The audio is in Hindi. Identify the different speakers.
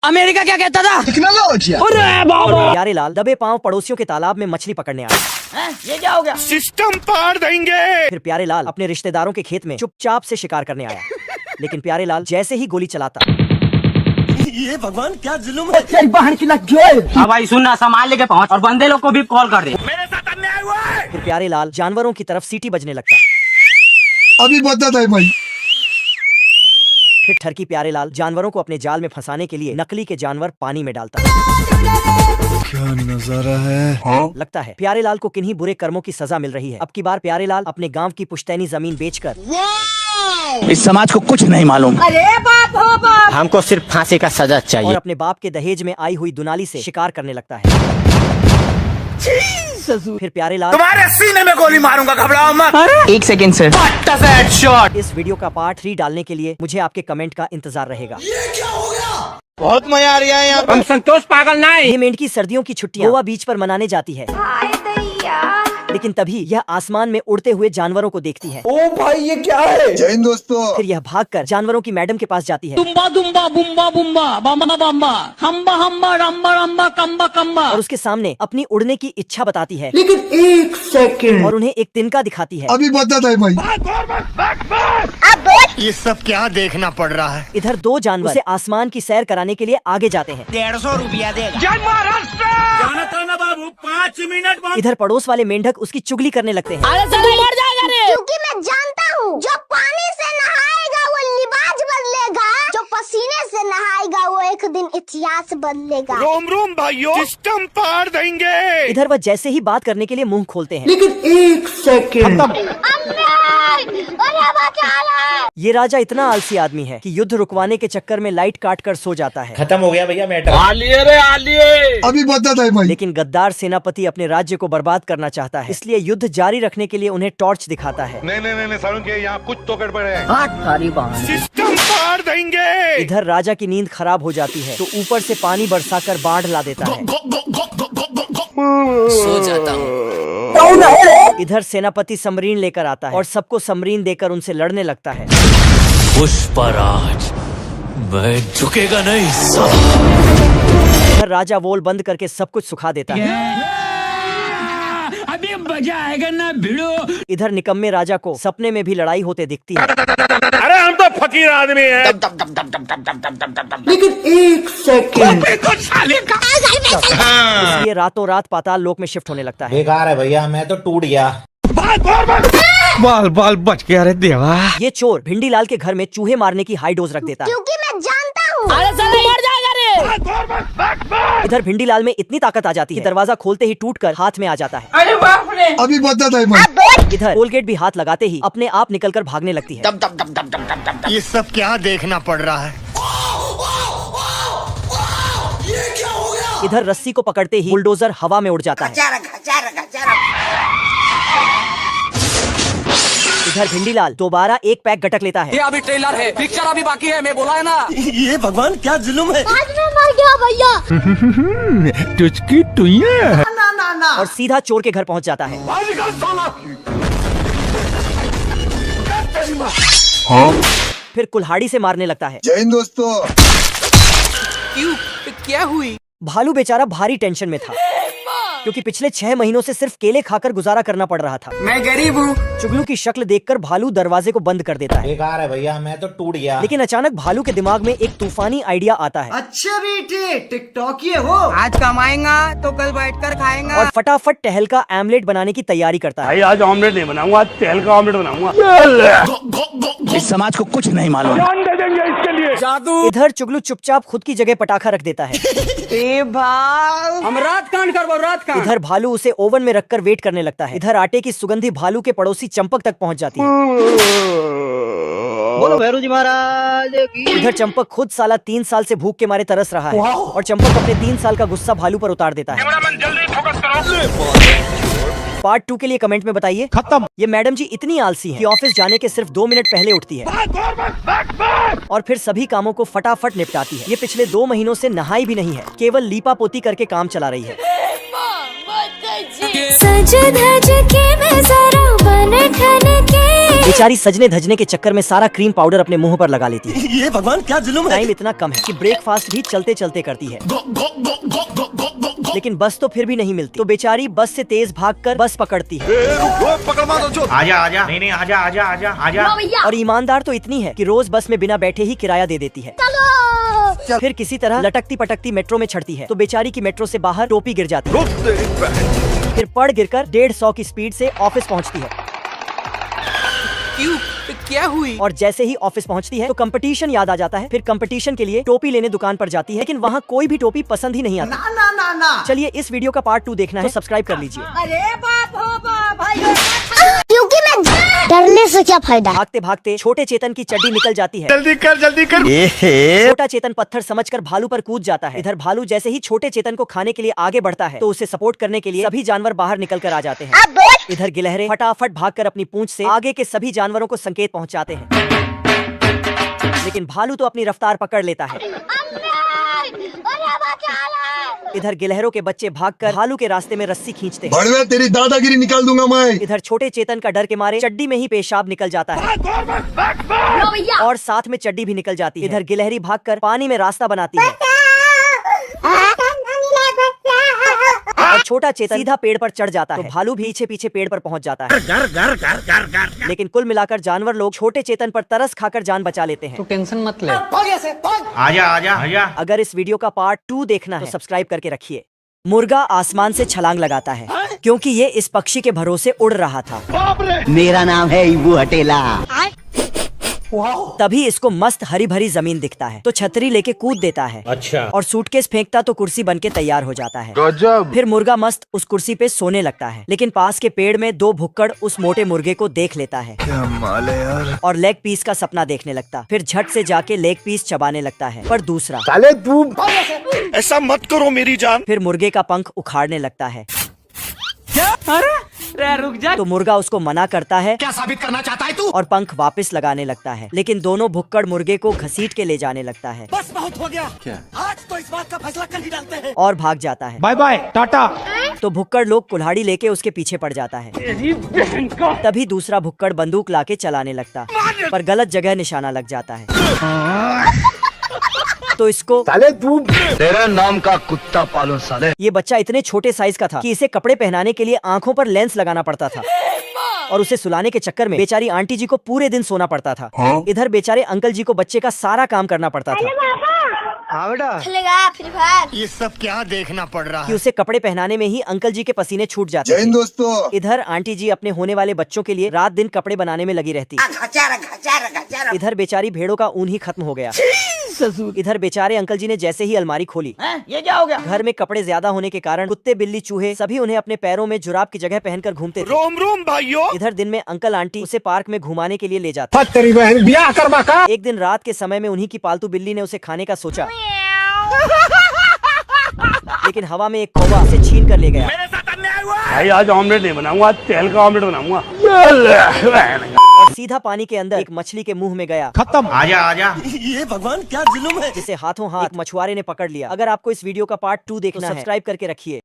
Speaker 1: अमेरिका क्या कहता था?
Speaker 2: टेक्नोलॉजी।
Speaker 1: प्यारे लाल दबे पांव पड़ोसियों के तालाब में मछली पकड़ने आए।
Speaker 3: ये क्या हो गया?
Speaker 2: सिस्टम पार देंगे।
Speaker 1: फिर प्यारे लाल अपने रिश्तेदारों के खेत में चुपचाप से शिकार करने आया, लेकिन प्यारे लाल जैसे ही गोली चलाता,
Speaker 2: ये भगवान क्या जुल्म है।
Speaker 3: हाँ भाई सुनना, सामान लेके पहुँच और बंदे लोग को भी कॉल कर दे।
Speaker 2: मेरे साथ अन्याय हुआ है।
Speaker 1: फिर प्यारे लाल जानवरों की तरफ सीटी बजने लगता।
Speaker 2: अभी बता था भाई।
Speaker 1: फिर ठरकी प्यारे लाल जानवरों को अपने जाल में फंसाने के लिए नकली के जानवर पानी में डालता।
Speaker 2: क्या नजारा है। हाँ?
Speaker 1: लगता है प्यारे लाल को किन्हीं बुरे कर्मों की सजा मिल रही है। अब की बार प्यारे लाल अपने गांव की पुश्तैनी जमीन बेचकर
Speaker 4: इस समाज को कुछ नहीं मालूम।
Speaker 3: अरे बाप हो बाप, हमको सिर्फ फांसी का सजा
Speaker 1: और
Speaker 3: चाहिए।
Speaker 1: अपने बाप के दहेज में आई हुई दुनाली से शिकार करने लगता है। फिर प्यारे लाल
Speaker 2: तुम्हारे सीने में गोली मारूंगा, घबराओ मत।
Speaker 4: 1 सेकेंड सर।
Speaker 1: इस वीडियो का पार्ट 3 डालने के लिए मुझे आपके कमेंट का इंतजार रहेगा।
Speaker 2: बहुत मजा आ रहा है यहाँ।
Speaker 3: हम संतोष पागल ना है।
Speaker 1: ये मेंढकी सर्दियों की छुट्टियां गोवा बीच पर मनाने जाती है, लेकिन तभी यह आसमान में उड़ते हुए जानवरों को देखती है।
Speaker 2: ओ भाई ये क्या है। जय हिंद दोस्तों।
Speaker 1: फिर यह भागकर जानवरों की मैडम के पास जाती है
Speaker 5: दुम्बा दुम्बा बुम्बा बुम्बा बम्बा बम्बा हम्बा हम्बा रम्बा रम्बा कम्बा कम्बा।
Speaker 1: और उसके सामने अपनी उड़ने की इच्छा बताती है,
Speaker 5: लेकिन 1 सेकंड।
Speaker 1: और उन्हें एक तिनका दिखाती है।
Speaker 2: अभी बता था भाई। ये सब क्या देखना पड़ रहा है।
Speaker 1: इधर 2 जानवर उसे आसमान की सैर कराने के लिए आगे जाते हैं।
Speaker 3: 150 रुपया देगा।
Speaker 2: बाबू 5 मिनट बाद।
Speaker 1: इधर पड़ोस वाले मेंढक उसकी चुगली करने लगते हैं।
Speaker 5: अरे चलो मर जाएगा रे।
Speaker 6: क्योंकि मैं जानता हूँ जो पानी से नहाएगा वो लिबाज बदलेगा, जो पसीने से नहाएगा वो एक दिन इतिहास बदलेगा।
Speaker 2: रोम रोम भाइयों, सिस्टम पार देंगे।
Speaker 1: इधर वह जैसे ही बात करने के लिए मुंह खोलते हैं,
Speaker 5: लेकिन 1 सेकंड।
Speaker 1: ये राजा इतना आलसी आदमी है कि युद्ध रुकवाने के चक्कर में लाइट काट कर सो जाता है।
Speaker 3: खत्म हो गया भैया मैटर।
Speaker 2: अभी बता था भाई।
Speaker 1: लेकिन गद्दार सेनापति अपने राज्य को बर्बाद करना चाहता है, इसलिए युद्ध जारी रखने के लिए उन्हें टॉर्च दिखाता है।
Speaker 2: नहीं सारुण के यहाँ कुछ तो गड़बड़ है। सिस्टम पार देंगे।
Speaker 1: इधर राजा की नींद खराब हो जाती है तो ऊपर से पानी बरसाकर बाढ़ ला देता है।
Speaker 5: सो जाता हूँ।
Speaker 1: इधर सेनापति समरीन लेकर आता है और सबको समरीन देकर उनसे लड़ने लगता है।
Speaker 7: पुष्पराज, मैं झुकेगा नहीं साला।
Speaker 1: इधर राजा वोल बंद करके सब कुछ सुखा देता है।
Speaker 5: अभी मजा आएगा ना भिड़ो।
Speaker 1: इधर निकम्मे राजा को सपने में भी लड़ाई होते दिखती है।
Speaker 2: अरे हम तो फकीर आदमी हैं।
Speaker 5: लेकिन 1 सेकंड।
Speaker 1: इसलिए रातों रात पाताल लोक में शिफ्ट होने लगता है।
Speaker 3: बेकार है भैया, मैं तो टूट गया।
Speaker 2: बाल बाल बच गया रे देवा।
Speaker 1: ये चोर भिंडी लाल के घर में चूहे मारने की हाई डोज रख देता है।
Speaker 6: क्योंकि मैं जानता हूँ
Speaker 5: अरे चलो मर जाएगा रे।
Speaker 1: इधर भिंडी लाल में इतनी ताकत आ जाती है कि दरवाजा खोलते ही टूटकर हाथ में आ जाता है।
Speaker 5: अरे बाप रे।
Speaker 2: अभी बता था भाई।
Speaker 1: इधर कोलगेट भी हाथ लगाते ही अपने आप निकलकर भागने लगती है।
Speaker 2: ये सब क्या देखना पड़ रहा है।
Speaker 1: इधर रस्सी को पकड़ते ही बुलडोजर हवा में उड़ जाता है। इधर भिंडीलाल दोबारा एक पैक गटक लेता है।
Speaker 5: ये अभी ट्रेलर है, पिक्चर अभी बाकी है, मैं बोला है ना।
Speaker 2: ये भगवान क्या जुल्म है।
Speaker 6: आज मैं मर गया भैया।
Speaker 2: टुचकी टुइया।
Speaker 1: और सीधा चोर के घर पहुंच जाता है। फिर कुल्हाड़ी से मारने लगता है।
Speaker 2: जय हिंद दोस्तों।
Speaker 5: क्या हुई?
Speaker 1: भालू बेचारा भारी टेंशन में था, क्योंकि पिछले 6 महीनों से सिर्फ केले खाकर गुजारा करना पड़ रहा था।
Speaker 5: मैं गरीब हूँ।
Speaker 1: चुगलू की शक्ल देखकर भालू दरवाजे को बंद कर देता है।
Speaker 3: बेकार है भैया, मैं तो टूट गया।
Speaker 1: लेकिन अचानक भालू के दिमाग में एक तूफानी आइडिया आता है।
Speaker 5: अच्छा बेटे, टिकटॉक ये हो। आज कमाएगा तो कल बैठकर खाएगा।
Speaker 1: और फटाफट टहल का आमलेट बनाने की तैयारी करता है।
Speaker 2: भाई आज ऑमलेट नहीं बनाऊंगा, आज तेल का ऑमलेट बनाऊंगा।
Speaker 4: इस समाज को कुछ नहीं मालूम।
Speaker 2: जान दे देंगे इसके लिए।
Speaker 5: जादू।
Speaker 1: इधर चुगलू चुपचाप खुद की जगह पटाखा रख देता है।
Speaker 5: हम रात कांड करबो, रात कांड।
Speaker 1: इधर भालू उसे ओवन में रखकर वेट करने लगता है। इधर आटे की सुगंधी भालू के पड़ोसी चंपक तक पहुंच जाती है।
Speaker 3: बोलो भैरू जी महाराज की।
Speaker 1: इधर चंपक खुद साला 3 साल से भूख के मारे तरस रहा है, और चंपक अपने 3 साल का गुस्सा भालू पर उतार देता है। पार्ट 2 के लिए कमेंट में बताइए। खत्म। ये मैडम जी इतनी आलसी है कि ऑफिस जाने के सिर्फ 2 मिनट पहले उठती है और फिर सभी कामों को फटाफट निपटाती है। ये पिछले 2 महीनों से नहाई भी नहीं है, केवल लीपा पोती करके काम चला रही है।
Speaker 6: सज धज के मैं जरा बन ठन के
Speaker 1: बेचारी सजने धजने के चक्कर में सारा क्रीम पाउडर अपने मुंह पर लगा लेती है।
Speaker 8: ये भगवान क्या जुल्म है।
Speaker 1: टाइम इतना कम है कि ब्रेकफास्ट भी चलते चलते करती है, लेकिन बस तो फिर भी नहीं मिलती, तो बेचारी बस से तेज भागकर बस पकड़ती है।
Speaker 3: आजा आजा नहीं आजा आजा आजा आजा।
Speaker 1: और ईमानदार तो इतनी है कि रोज बस में बिना बैठे ही किराया दे देती है। फिर किसी तरह लटकती पटकती मेट्रो में चढ़ती है, तो बेचारी की मेट्रो से बाहर टोपी गिर जाती है। फिर पड़ गिरकर 150 की स्पीड से ऑफिस पहुंचती है।
Speaker 8: क्या हुई?
Speaker 1: और जैसे ही ऑफिस पहुंचती है तो कंपटीशन याद आ जाता है। फिर कंपटीशन के लिए टोपी लेने दुकान पर जाती है, लेकिन वहाँ कोई भी टोपी पसंद ही नहीं आती।
Speaker 8: ना।
Speaker 1: चलिए इस वीडियो का पार्ट 2 देखना है तो सब्सक्राइब कर लीजिए।
Speaker 6: अरे बाप हो बाप भाई, क्योंकि मैं डरने से क्या फायदा।
Speaker 1: भागते भागते छोटे चेतन की चड्डी निकल जाती है।
Speaker 2: जल्दी कर।
Speaker 1: छोटा चेतन पत्थर समझकर भालू पर कूद जाता है। इधर भालू जैसे ही छोटे चेतन को खाने के लिए आगे बढ़ता है तो उसे सपोर्ट करने के लिए सभी जानवर बाहर निकल कर आ जाते हैं। इधर गिलहरे फटाफट भागकर अपनी पूंछ से आगे के सभी जानवरों को संकेत पहुंचाते हैं, लेकिन भालू तो अपनी रफ्तार पकड़ लेता है। इधर गिलहरों के बच्चे भागकर भालू के रास्ते में रस्सी खींचते हैं।
Speaker 9: तेरी दादागिरी निकाल दूंगा मैं।
Speaker 1: इधर छोटे चेतन का डर के मारे चड्डी में ही पेशाब निकल जाता है और साथ में चड्डी भी निकल जाती है। इधर गिलहरी भागकर पानी में रास्ता बनाती है और छोटा चेतन सीधा पेड़ पर चढ़ जाता है, तो भालू भी पीछे पीछे पेड़ पर पहुंच जाता है। लेकिन कुल मिलाकर जानवर लोग छोटे चेतन पर तरस खाकर जान बचा लेते हैं।
Speaker 3: तू टेंशन मत ले। आजा आजा आजा।
Speaker 1: अगर इस वीडियो का पार्ट 2 देखना है तो सब्सक्राइब करके रखिए। मुर्गा आसमान से छलांग लगाता है क्योंकि ये इस पक्षी के भरोसे उड़ रहा था।
Speaker 8: मेरा नाम है इबू हटेला।
Speaker 1: तभी इसको मस्त हरी भरी जमीन दिखता है तो छतरी लेके कूद देता है।
Speaker 7: अच्छा।
Speaker 1: और सूटकेस फेंकता तो कुर्सी बनके तैयार हो जाता है।
Speaker 9: गजब।
Speaker 1: फिर मुर्गा मस्त उस कुर्सी पे सोने लगता है, लेकिन पास के पेड़ में 2 भुक्कड़ उस मोटे मुर्गे को देख लेता है।
Speaker 9: क्या माल है यार।
Speaker 1: और लेग पीस का सपना देखने लगता। फिर झट से जाके लेग पीस चबाने लगता है, पर दूसरा।
Speaker 9: साले तू ऐसा मत करो मेरी जान।
Speaker 1: फिर मुर्गे का पंख उखाड़ने लगता है।
Speaker 3: अरे रुक जा।
Speaker 1: तो मुर्गा उसको मना करता है।
Speaker 8: क्या साबित करना चाहता है तू?
Speaker 1: और पंख वापस लगाने लगता है, लेकिन दोनों भुक्कड़ मुर्गे को घसीट के ले जाने लगता है।
Speaker 8: बस बहुत हो गया। क्या? आज तो इस बात का फैसला कर ही डालते हैं।
Speaker 1: और भाग जाता है।
Speaker 2: Bye bye tata.
Speaker 1: तो भुक्कड़ लोग कुल्हाड़ी लेके उसके पीछे पड़ जाता है। तभी दूसरा भुक्कड़ बंदूक लाके चलाने लगता, पर गलत जगह निशाना लग जाता है। तो इसको
Speaker 9: साले तू तेरा नाम का कुत्ता पालो साले।
Speaker 1: ये बच्चा इतने छोटे साइज का था कि इसे कपड़े पहनाने के लिए आंखों पर लेंस लगाना पड़ता था, और उसे सुलाने के चक्कर में बेचारी आंटी जी को पूरे दिन सोना पड़ता था। इधर बेचारे अंकल जी को बच्चे का सारा काम करना पड़ता था।
Speaker 9: हाँ बेटा।
Speaker 6: Free fire.
Speaker 8: ये सब क्या देखना पड़ रहा
Speaker 1: कि उसे कपड़े पहनाने में ही अंकल जी के पसीने छूट जाते
Speaker 9: जय हिंद
Speaker 1: थे।
Speaker 9: दोस्तों।
Speaker 1: इधर आंटी जी अपने होने वाले बच्चों के लिए रात दिन कपड़े बनाने में लगी रहती। इधर बेचारी भेड़ों का ऊन ही खत्म हो गया। इधर बेचारे अंकल जी ने जैसे ही अलमारी खोली,
Speaker 3: ये क्या हो गया?
Speaker 1: घर में कपड़े ज्यादा होने के कारण कुत्ते बिल्ली चूहे सभी उन्हें अपने पैरों में जुराब की जगह पहनकर घूमते थे।
Speaker 9: रोम रोम भाइयों।
Speaker 1: इधर दिन में अंकल आंटी उसे पार्क में घुमाने के लिए ले जाते।
Speaker 9: तेरी बहन ब्याह करवा का।
Speaker 1: एक दिन रात के समय में उन्हीं की पालतू बिल्ली ने उसे खाने का सोचा, लेकिन हवा में एक कौवा उसे छीन कर ले गया।
Speaker 2: भाई आज ऑमलेट नहीं बनाऊंगा, आज तेल का ऑमलेट बनाऊंगा।
Speaker 1: और सीधा पानी के अंदर एक मछली के मुंह में गया।
Speaker 2: खत्म।
Speaker 3: आजा आजा।
Speaker 8: ये भगवान क्या जुल्म है।
Speaker 1: जिसे हाथों हाथ मछुआरे ने पकड़ लिया। अगर आपको इस वीडियो का पार्ट 2 देखना है तो सब्सक्राइब करके रखिए।